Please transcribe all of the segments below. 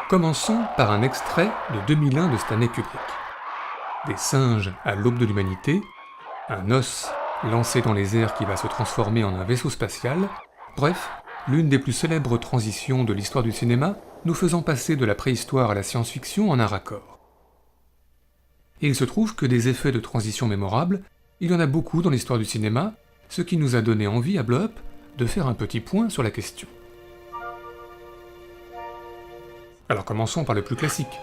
Commençons par un extrait de 2001 de Stanley Kubrick. Des singes à l'aube de l'humanité, un os lancé dans les airs qui va se transformer en un vaisseau spatial, bref, l'une des plus célèbres transitions de l'histoire du cinéma, nous faisant passer de la préhistoire à la science-fiction en un raccord. Et il se trouve que des effets de transition mémorables, il y en a beaucoup dans l'histoire du cinéma, ce qui nous a donné envie à Blow Up de faire un petit point sur la question. Alors commençons par le plus classique,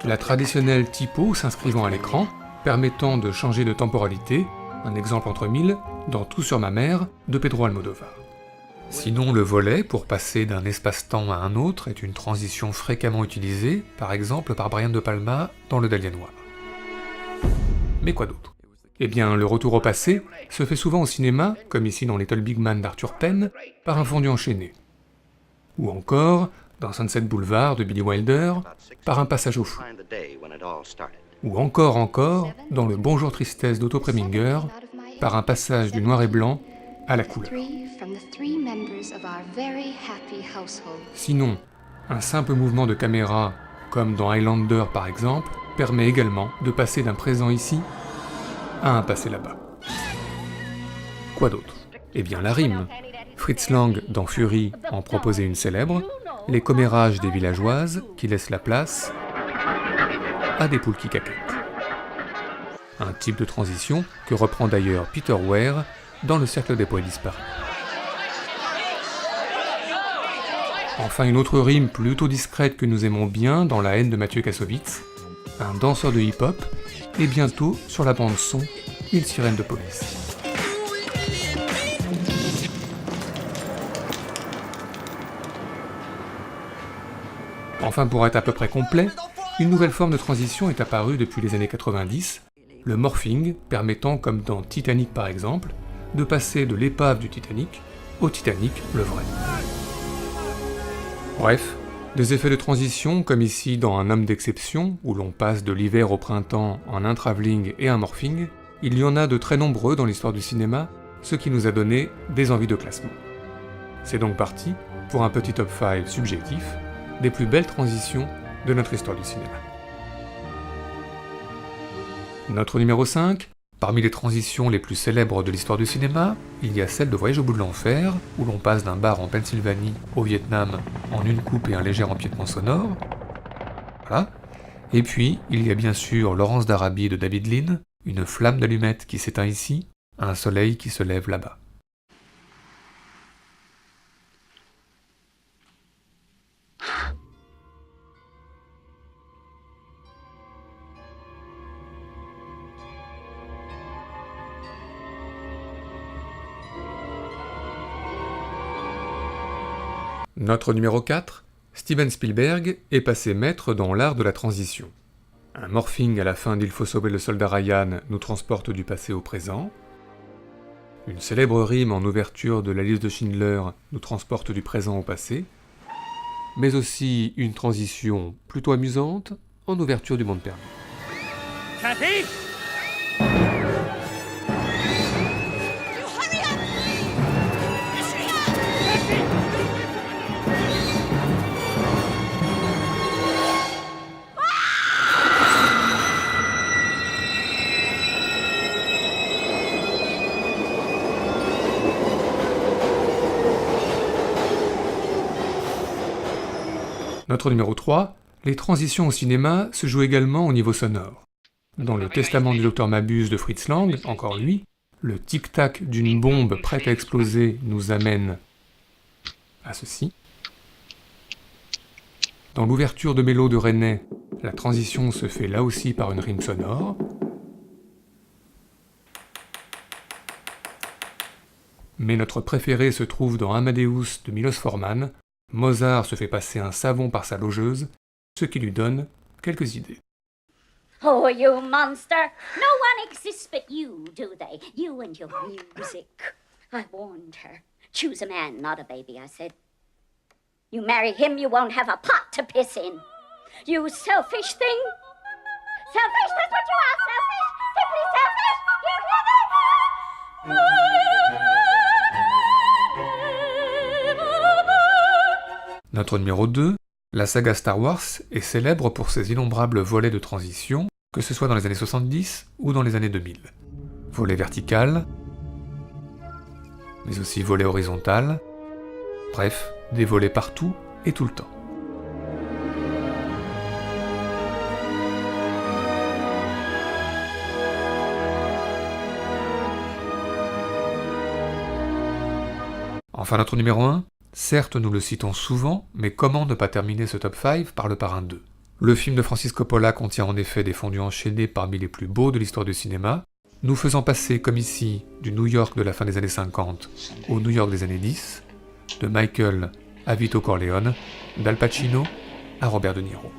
la traditionnelle typo s'inscrivant à l'écran, permettant de changer de temporalité, un exemple entre mille, dans Tout sur ma mère, de Pedro Almodóvar. Sinon, le volet, pour passer d'un espace-temps à un autre, est une transition fréquemment utilisée, par exemple par Brian De Palma dans Le Dahlia noir. Mais quoi d'autre ? Eh bien, le retour au passé se fait souvent au cinéma, comme ici dans Little Big Man d'Arthur Penn, par un fondu enchaîné. Ou encore, dans Sunset Boulevard de Billy Wilder, par un passage au flou. Ou encore, dans Le Bonjour Tristesse d'Otto Preminger, par un passage du noir et blanc à la couleur. Sinon, un simple mouvement de caméra, comme dans Highlander par exemple, permet également de passer d'un présent ici à un passé là-bas. Quoi d'autre ? Eh bien la rime. Fritz Lang, dans Fury, en proposait une célèbre, les commérages des villageoises qui laissent la place à des poules qui caquettent. Un type de transition que reprend d'ailleurs Peter Weir dans Le Cercle des poètes disparus. Enfin une autre rime plutôt discrète que nous aimons bien dans La haine de Mathieu Kassovitz, un danseur de hip-hop, et bientôt sur la bande-son, une sirène de police. Enfin, pour être à peu près complet, une nouvelle forme de transition est apparue depuis les années 90, le morphing, permettant, comme dans Titanic par exemple, de passer de l'épave du Titanic au Titanic le vrai. Bref, des effets de transition, comme ici dans Un homme d'exception, où l'on passe de l'hiver au printemps en un travelling et un morphing, il y en a de très nombreux dans l'histoire du cinéma, ce qui nous a donné des envies de classement. C'est donc parti pour un petit top 5 subjectif des plus belles transitions de notre histoire du cinéma. Notre numéro 5, parmi les transitions les plus célèbres de l'histoire du cinéma, il y a celle de Voyage au bout de l'enfer, où l'on passe d'un bar en Pennsylvanie au Vietnam en une coupe et un léger empiètement sonore. Voilà. Et puis, il y a bien sûr Laurence d'Arabie de David Lean, une flamme d'allumette qui s'éteint ici, un soleil qui se lève là-bas. Notre numéro 4, Steven Spielberg est passé maître dans l'art de la transition. Un morphing à la fin d'Il faut sauver le soldat Ryan nous transporte du passé au présent. Une célèbre rime en ouverture de La liste de Schindler nous transporte du présent au passé. Mais aussi une transition plutôt amusante en ouverture du Monde perdu. Cathy! Notre numéro 3, les transitions au cinéma se jouent également au niveau sonore. Dans Le Testament du Docteur Mabuse de Fritz Lang, encore lui, le tic-tac d'une bombe prête à exploser nous amène à ceci. Dans l'ouverture de Mélo de René, la transition se fait là aussi par une rime sonore. Mais notre préféré se trouve dans Amadeus de Milos Forman. Mozart se fait passer un savon par sa logeuse, ce qui lui donne quelques idées. Oh, you monster! No one exists but you, do they? You and your music. I warned her. Choose a man, not a baby, I said. You marry him, you won't have a pot to piss in. You selfish thing! Selfish, that's what you are, selfish! Simply selfish! You hear me? Notre numéro 2, La saga Star Wars est célèbre pour ses innombrables volets de transition, que ce soit dans les années 70 ou dans les années 2000. Volet vertical, mais aussi volet horizontal, bref, des volets partout et tout le temps. Enfin notre numéro 1, certes nous le citons souvent, mais comment ne pas terminer ce top 5 par Le Parrain 2 ? Le film de Francis Coppola contient en effet des fondus enchaînés parmi les plus beaux de l'histoire du cinéma, nous faisant passer comme ici du New York de la fin des années 50 au New York des années 10, de Michael à Vito Corleone, d'Al Pacino à Robert De Niro.